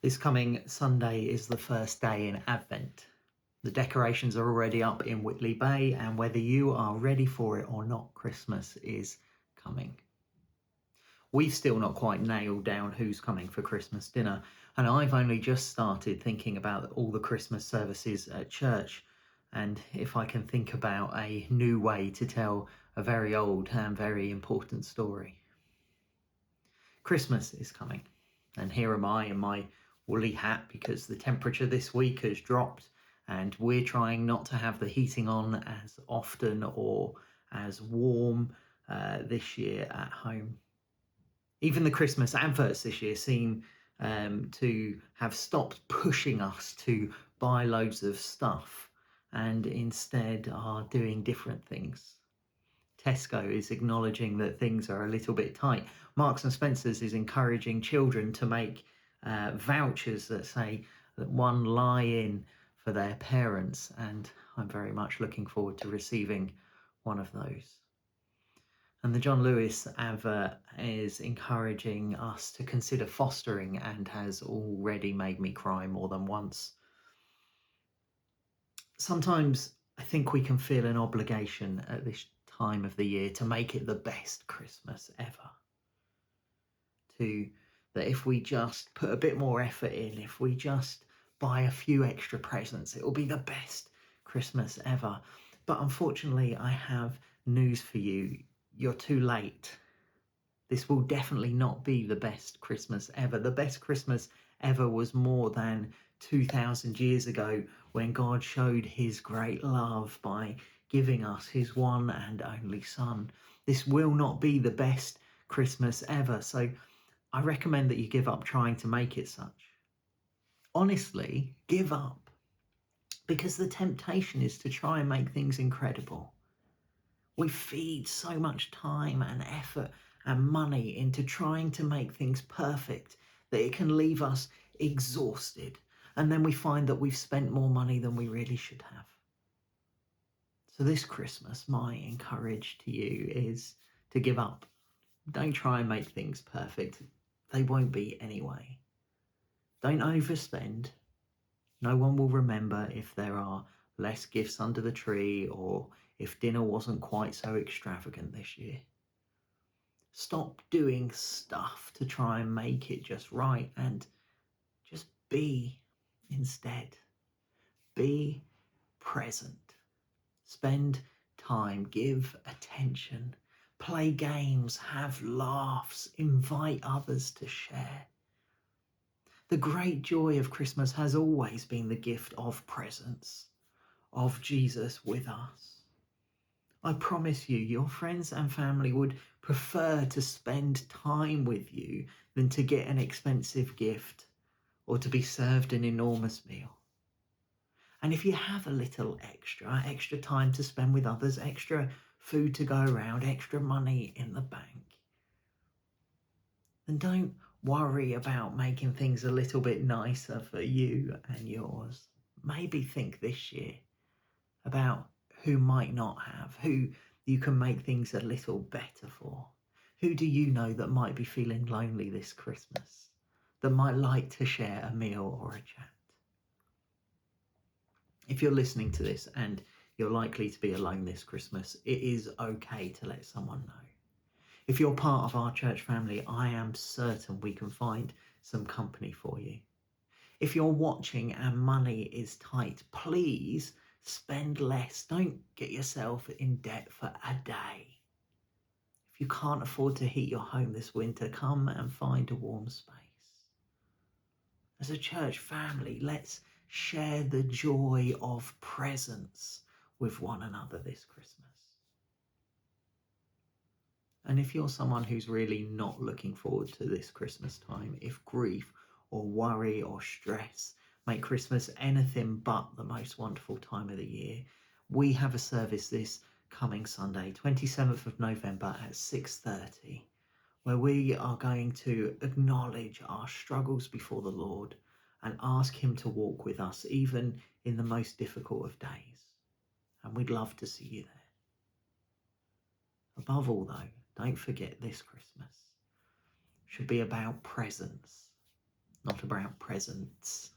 This coming Sunday is the first day in Advent. The decorations are already up in Whitley Bay, and whether you are ready for it or not, Christmas is coming. We've still not quite nailed down who's coming for Christmas dinner, and I've only just started thinking about all the Christmas services at church, and if I can think about a new way to tell a very old and very important story. Christmas is coming, and here am I in my woolly hat because the temperature this week has dropped and we're trying not to have the heating on as often or as warm this year at home. Even the Christmas adverts this year seem to have stopped pushing us to buy loads of stuff and instead are doing different things. Tesco is acknowledging that things are a little bit tight. Marks and Spencer's is encouraging children to make vouchers that say that one lie in for their parents, and I'm very much looking forward to receiving one of those. And the John Lewis advert is encouraging us to consider fostering and has already made me cry more than once. Sometimes I think we can feel an obligation at this time of the year to make it the best Christmas ever. That if we just put a bit more effort in, if we just buy a few extra presents, it will be the best Christmas ever. But unfortunately, I have news for you. You're too late. This will definitely not be the best Christmas ever. The best Christmas ever was more than 2,000 years ago when God showed his great love by giving us his one and only Son. This will not be the best Christmas ever, so I recommend that you give up trying to make it such. Honestly, give up, because the temptation is to try and make things incredible. We feed so much time and effort and money into trying to make things perfect that it can leave us exhausted. And then we find that we've spent more money than we really should have. So this Christmas, my encourage to you is to give up. Don't try and make things perfect. They won't be anyway. Don't overspend. No one will remember if there are less gifts under the tree or if dinner wasn't quite so extravagant this year. Stop doing stuff to try and make it just right and just be instead. Be present. Spend time, give attention, play games, have laughs, invite others to share. The great joy of Christmas has always been the gift of presence, of Jesus with us. I promise you, your friends and family would prefer to spend time with you than to get an expensive gift or to be served an enormous meal. And if you have a little extra time to spend with others, extra food to go around, extra money in the bank, then don't worry about making things a little bit nicer for you and yours. Maybe think this year about who might not have, who you can make things a little better for. Who do you know that might be feeling lonely this Christmas, that might like to share a meal or a chat? If you're listening to this and you're likely to be alone this Christmas, it is okay to let someone know. If you're part of our church family, I am certain we can find some company for you. If you're watching and money is tight, please spend less. Don't get yourself in debt for a day. If you can't afford to heat your home this winter, come and find a warm space. As a church family, let's share the joy of presence with one another this Christmas. And if you're someone who's really not looking forward to this Christmas time, if grief or worry or stress make Christmas anything but the most wonderful time of the year, we have a service this coming Sunday, 27th of November at 6:30, where we are going to acknowledge our struggles before the Lord and ask him to walk with us, even in the most difficult of days. And we'd love to see you there. Above all, though, don't forget this Christmas should be about presence. not about presents.